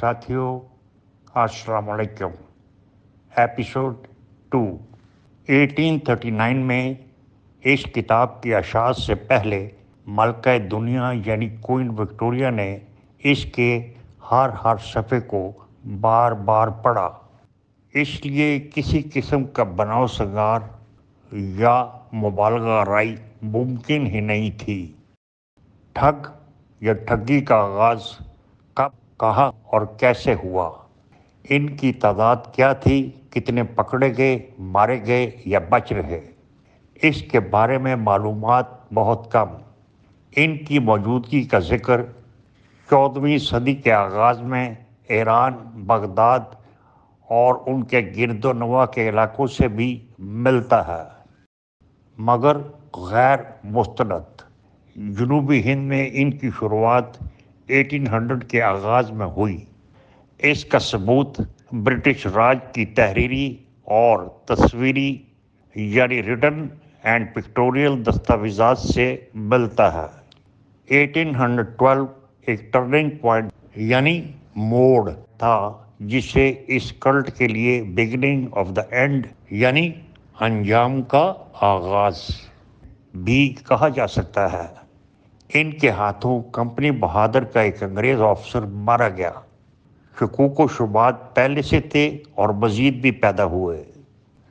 साथियों, अस्सलाम वालेकुम। एपिसोड 2। 1839 में इस किताब की अशात से पहले मलका दुनिया यानी क्वीन विक्टोरिया ने इसके हर सफ़े को बार बार पढ़ा, इसलिए किसी किस्म का बनाव सगार या मुबालगा आराई मुमकिन ही नहीं थी। ठग या ठगी का आगाज़ कब, कहाँ और कैसे हुआ, इनकी तादाद क्या थी, कितने पकड़े गए, मारे गए या बच रहे, इसके बारे में मालूमात बहुत कम। इनकी मौजूदगी का जिक्र 14वीं सदी के आगाज़ में ईरान, बगदाद और उनके गिरदोनवा के इलाकों से भी मिलता है, मगर गैर मुस्तनद। जनूबी हिंद में इनकी शुरुआत 1800 के आगाज़ में हुई। इसका सबूत ब्रिटिश राज की तहरीरी और तस्वीरी यानी रिटन एंड पिक्टोरियल दस्तावेज़ात से मिलता है। 1812 एक टर्निंग पॉइंट यानी मोड़ था, जिसे इस कल्ट के लिए बिगिनिंग ऑफ द एंड यानी अंजाम का आगाज भी कहा जा सकता है। इनके हाथों कंपनी बहादुर का एक अंग्रेज ऑफिसर मारा गया। शकूक व शुबात पहले से थे और मजीद भी पैदा हुए,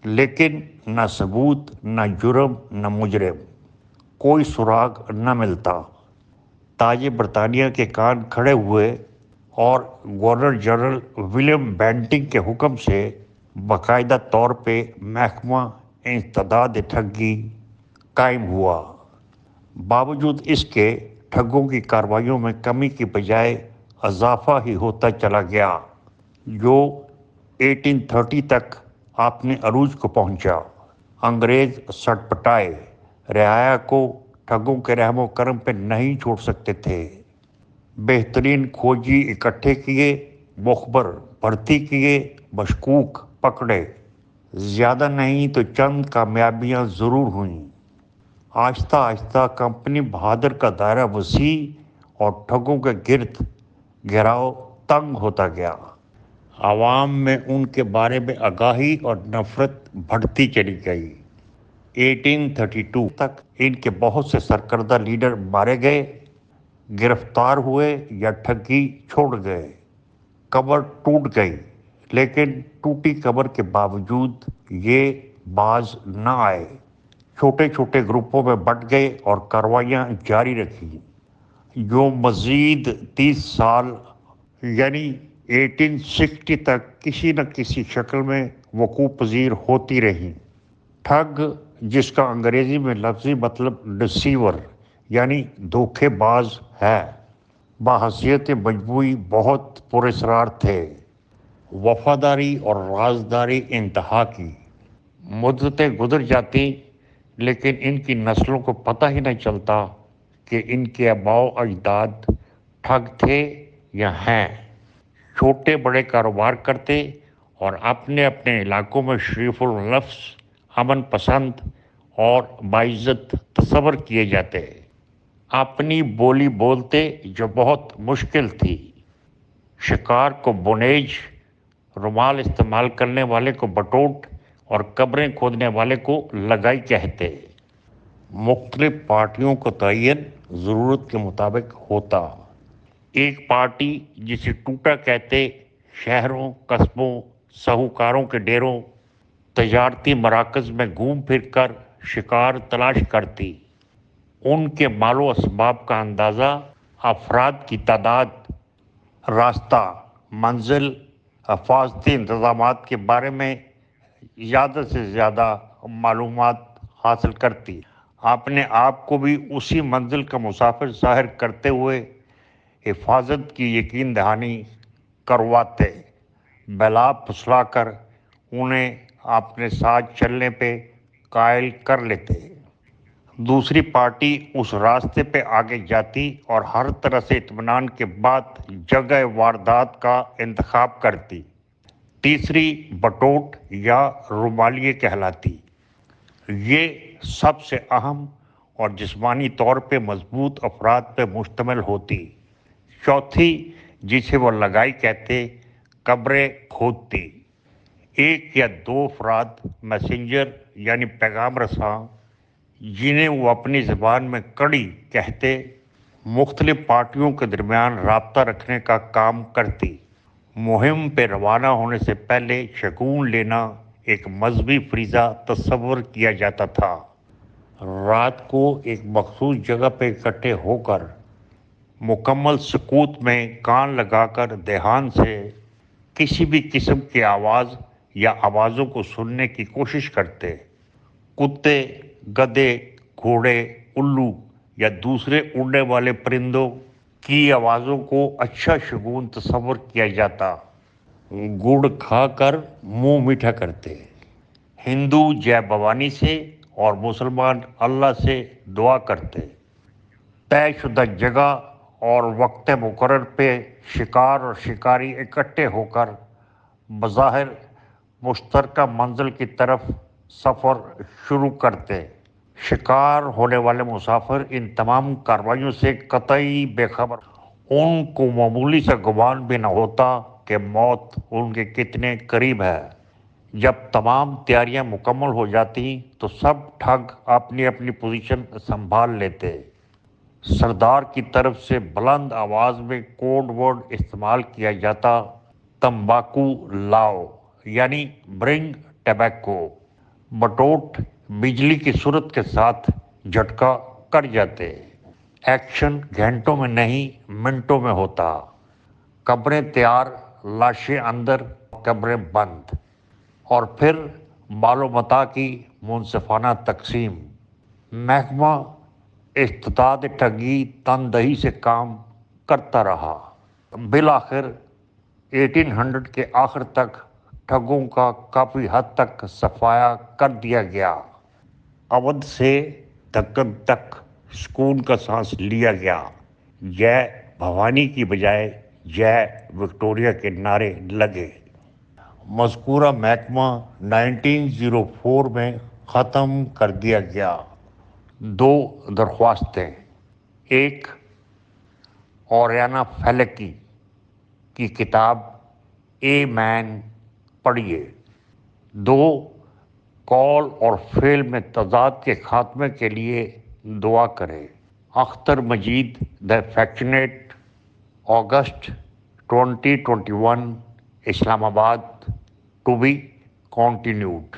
लेकिन न सबूत, न जुर्म, न मुजरिम, कोई सुराग न मिलता। ताजे बरतानिया के कान खड़े हुए और गवर्नर जनरल विलियम बेंटिंग के हुक्म से बाकायदा तौर पे महकमा इंसदाद ठगी कायम हुआ। बावजूद इसके ठगों की कार्रवाइयों में कमी की बजाय इजाफा ही होता चला गया, जो 1830 तक अपने अरूज को पहुंचा। अंग्रेज सटपटाए, रियाया को ठगों के रहमो करम पे नहीं छोड़ सकते थे। बेहतरीन खोजी इकट्ठे किए, मुखबर भर्ती किए, मशकूक पकड़े। ज़्यादा नहीं तो चंद कामयाबियां ज़रूर हुईं। आहिस्ता आहिस्ता कंपनी बहादुर का दायरा वसी और ठगों के गिर्द घेराव तंग होता गया। आवाम में उनके बारे में आगाही और नफरत बढ़ती चली गई। 1832 तक इनके बहुत से सरकर्दा लीडर मारे गए, गिरफ्तार हुए या ठगी छोड़ गए। कमर टूट गई, लेकिन टूटी कमर के बावजूद ये बाज न आए। छोटे छोटे ग्रुपों में बंट गए और कार्रवाइयाँ जारी रखी, जो मज़ीद 30 साल यानी 1860 तक किसी न किसी शक्ल में वकूफ़ पजीर होती रही। ठग, जिसका अंग्रेज़ी में लफ्ज़ी मतलब डिसीवर यानी धोखेबाज है, बहैसियत मजमूई बहुत पुरस्रार थे। वफादारी और राजदारी इंतहा की। मुद्दतें गुजर जाती, लेकिन इनकी नस्लों को पता ही नहीं चलता कि इनके आबाओ अजदाद ठग थे या हैं। छोटे बड़े कारोबार करते और अपने अपने इलाकों में शरीफुल नफ्स, अमन पसंद और बाइज्जत तस्वर किए जाते। अपनी बोली बोलते, जो बहुत मुश्किल थी। शिकार को बुनेज, रुमाल इस्तेमाल करने वाले को बटोट और कब्रें खोदने वाले को लगाई कहते। मुख्तलिफ पार्टियों को तयन ज़रूरत के मुताबिक होता। एक पार्टी, जिसे टूटा कहते, शहरों, कस्बों, साहूकारों के डेरों, तजारती मराकज़ में घूम फिर कर शिकार तलाश करती। उनके मालो असबाब का अंदाज़ा अफराद की तादाद, रास्ता, मंजिल, हिफाजती इंतज़ामात के बारे में ज़्यादा से ज़्यादा मालूमात हासिल करती। अपने आप को भी उसी मंजिल का मुसाफिर ज़ाहिर करते हुए हिफाजत की यकीन दहानी करवाते। बला फुसला कर उन्हें अपने साथ चलने पे कायल कर लेते। दूसरी पार्टी उस रास्ते पे आगे जाती और हर तरह से इत्मीनान के बाद जगह वारदात का इंतखाब करती। तीसरी बटोट या रुमालिये कहलाती। ये सबसे अहम और जिस्मानी तौर पे मजबूत अफराद पे मुश्तमिल होती। चौथी جسے وہ لگائی کہتے، قبریں کھودتی۔ ایک یا دو افراد میسنجر یعنی پیغام رساں، جنہیں وہ اپنی زبان میں کڑی کہتے، مختلف پارٹیوں کے درمیان رابطہ رکھنے کا کام کرتی۔ مہم پہ روانہ ہونے سے پہلے شگون لینا ایک مذہبی فریضہ تصور کیا جاتا تھا۔ رات کو ایک مخصوص جگہ پہ اکٹھے ہو کر مکمل سکوت میں کان لگا کر دھیان سے کسی بھی قسم کی آواز یا آوازوں کو سننے کی کوشش کرتے۔ کتے، گدھے، گھوڑے، الو یا دوسرے اڑنے والے پرندوں کی آوازوں کو اچھا شگون تصور کیا جاتا۔ گڑ کھا کر منہ میٹھا کرتے۔ ہندو جے بھوانی سے اور مسلمان اللہ سے دعا کرتے۔ طے شدہ جگہ اور وقت مقرر پہ شکار اور شکاری اکٹھے ہو کر بظاہر مشترکہ منزل کی طرف سفر شروع کرتے۔ شکار ہونے والے مسافر ان تمام کارروائیوں سے قطعی بے خبر، ان کو معمولی سا گمان بھی نہ ہوتا کہ موت ان کے کتنے قریب ہے۔ جب تمام تیاریاں مکمل ہو جاتی تو سب ٹھگ اپنی اپنی پوزیشن سنبھال لیتے۔ سردار کی طرف سے بلند آواز میں کوڈ ورڈ استعمال کیا جاتا، تمباکو لاؤ، یعنی برنگ ٹبیکو۔ بٹوٹ بجلی کی صورت کے ساتھ جھٹکا کر جاتے۔ ایکشن گھنٹوں میں نہیں منٹوں میں ہوتا۔ قبریں تیار، لاشیں اندر، قبریں بند، اور پھر مال و متاع کی منصفانہ تقسیم۔ محکمہ استداد ٹھگی تندہی سے کام کرتا رہا۔ بالآخر 1800 کے آخر تک ٹھگوں کا کافی حد تک صفایا کر دیا گیا۔ اودھ سے دکن تک سکون کا سانس لیا گیا۔ جے بھوانی کی بجائے جے وکٹوریہ کے نعرے لگے۔ مذکورہ محکمہ 1904 میں ختم کر دیا گیا۔ 2 درخواستیں: ایک، اوریانا فیلکی کی کتاب اے مین پڑھیے۔ 2، قول اور فعل میں تضاد کے خاتمے کے لیے دعا کریں۔ اختر مجید، دی affectionate, August 2021، Islamabad. To be continued.